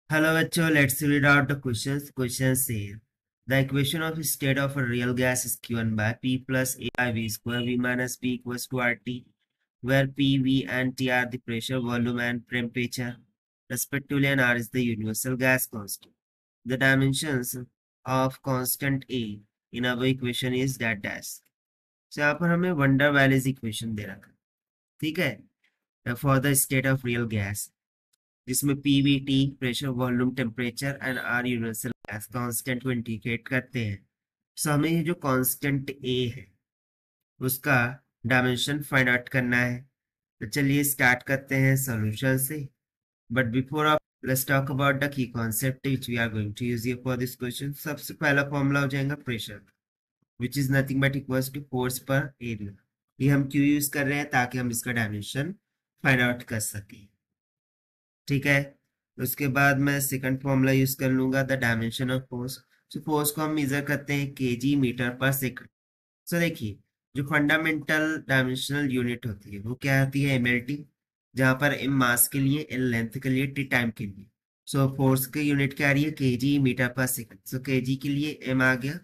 Hello bachcho, let's read out the questions. Question says the equation of state of a real gas is given by P plus A by V square V minus B equals to RT, where P, V and T are the pressure, volume and temperature respectively, and R is the universal gas constant. The dimensions of constant A in our equation is that dash. So यहाँ पर हमें wonder valleys equation दे रखा है, ठीक है, for the state of real gas, जिसमें PVT pressure volume temperature and R universal gas constant को indicate करते हैं। सो हमें ये जो कांस्टेंट ए है उसका डायमेंशन फाइंड आउट करना है। तो चलिए स्टार्ट करते हैं सॉल्यूशन से, but before of let's talk about the key concept which we are going to use here for this question. सबसे पहला फॉर्मूला हो जाएगा pressure, which is nothing but equals to force per area. ये हम क्यों use कर रहे हैं? ताकि हम इसका डायमेंशन फाइंड आउट कर सकें, ठीक है। उसके बाद मैं सेकंड फॉर्मूला यूज कर लूंगा the dimension of force. So force को हम मेजर करते हैं केजी मीटर पर सेकंड। सो देखिए, जो फंडामेंटल डायमेंशनल यूनिट होती है वो क्या होती है? एमएलटी, जहां पर एम मास के लिए, एल लेंथ के लिए, टी टाइम के लिए। सो फोर्स की यूनिट क्या आ रही है? केजी मीटर पर सेकंड। सो केजी के लिए एम आ गया,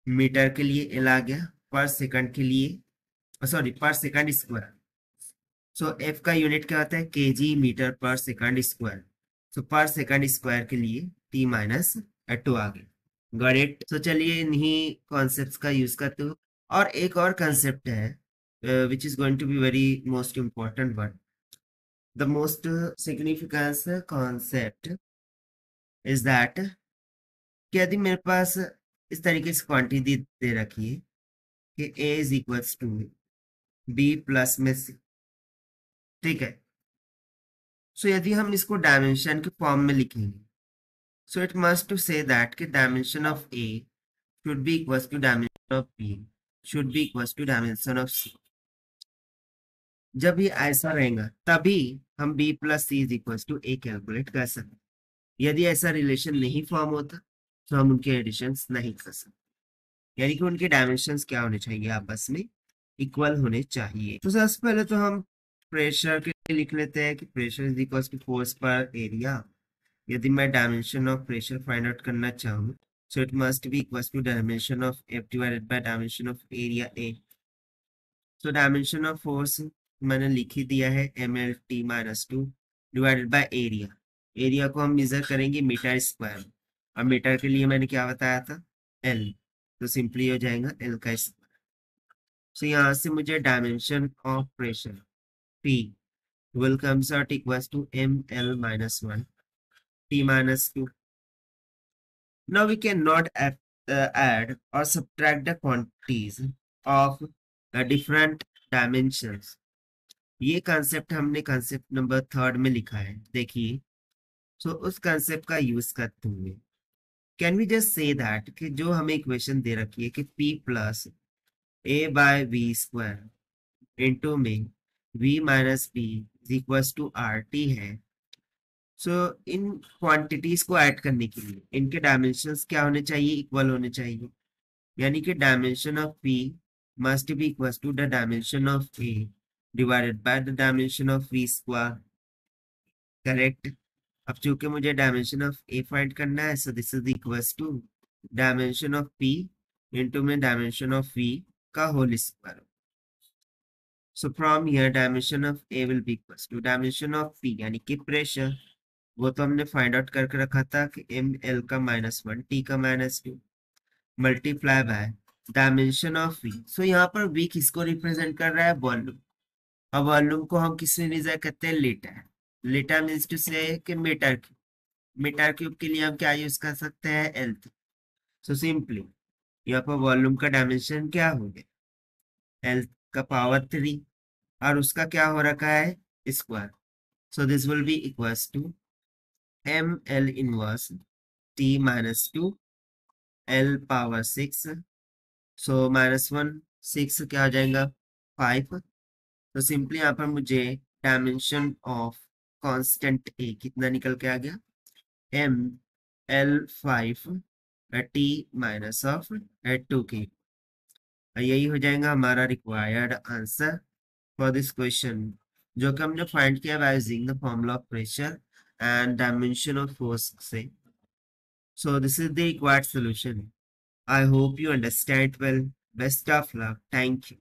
मीटर के लिए एल आ गया, पर सेकंड के लिए सॉरी पर सेकंड स्क्वायर। सो एफ का यूनिट क्या होता है? केजी मीटर पर सेकंड स्क्वायर। सो पर सेकंड स्क्वायर के लिए टी माइनस टू आ गया। Got it. सो चलिए इन्हीं कॉन्सेप्ट्स का यूज करते हो। और एक और कंसेप्ट है which is going to be very most important one. The most significance concept is that कि यदि मेरे पास इस तरीके से क्वांटिटी दे रखी है कि A is equals to B plus में सी, ठीक है। सो यदि हम इसको डायमेंशन के फॉर्म में लिखेंगे, so it must to say that कि dimension of A should be equals to dimension of B should be equals to dimension of C। जब ये ऐसा रहेगा तभी हम B plus C is equals to A calculate कर सकते। यदि ऐसा रिलेशन नहीं फॉर्म होता तो हम उनके एडिशंस नहीं कर सकते, यानी कि उनके डायमेंशंस क्या होने चाहिए? आपस में इक्वल होने चाहिए। तो सबसे पहले तो हम प्रेशर के लिए लिख लेते हैं कि pressure is equals to force per area. यदि मैं dimension of pressure find out करना चाहूँ, so it must be equals to dimension of F divided by dimension of area A। so dimension of force मैंने लिख ही दिया है, mlt minus 2 divided by area। Area को हम मेजर करेंगे metre square, और मीटर के लिए मैंने क्या बताया था? L। तो सिंपली हो जाएगा L का स्क्वायर। सो यहाँ से मुझे dimension of pressure P will comes out equals to ml minus 1 T minus 2। Now we cannot add or subtract the quantities of different dimensions। ये कंसेप्ट हमने कंसेप्ट नंबर थर्ड में लिखा है, देखिए। सो उस कंसेप्ट का यूज करते हुए can we just say that कि जो हमें इक्वेशन दे रखी है कि P plus a by V square into में V minus b equals to R T है। सो इन क्वांटिटीज को ऐड करने के लिए इनके डायमेंशंस क्या होने चाहिए? इक्वल होने चाहिए, यानी कि dimension of P must be equal to the dimension of A divided by the dimension of V square, correct. अब चूंकि मुझे डायमेंशन ऑफ A फाइंड करना है, so this is equals to dimension of P into में dimension of V का whole square. So from here dimension of A will be equals to dimension of P, यानी कि pressure, वो तो हमने find out करके रखा था कि ml का -1 T का -2 multiply by dimension of V। सो यहाँ पर V किसको रिप्रेजेंट कर रहा है? वॉल्यूम। अब वॉल्यूम को हम किस में मेजर करते हैं? लीटर। लीटर मीन्स टू से कि मीटर क्यूब। मीटर क्यूब के लिए हम क्या यूज कर सकते हैं? L। सो सिंपली यहाँ पर वॉल्यूम का डायमेंशन क्या हो गया? L का पावर 3, और उसका क्या हो रखा है? Square. So this will be equals to ml inverse T -2 L power 6। So -1 6 क्या हो जाएगा? 5। तो सिंपली यहाँ पर मुझे डायमेंशन ऑफ कांस्टेंट ए कितना निकल के आ गया? m l 5 t minus of 2 के। यही हो जाएगा हमारा required answer for this question, जो कि हमने फाइंड किया by using the formula of pressure and dimension of force say. So this is the required solution. I hope you understand well. Best of luck. Thank you.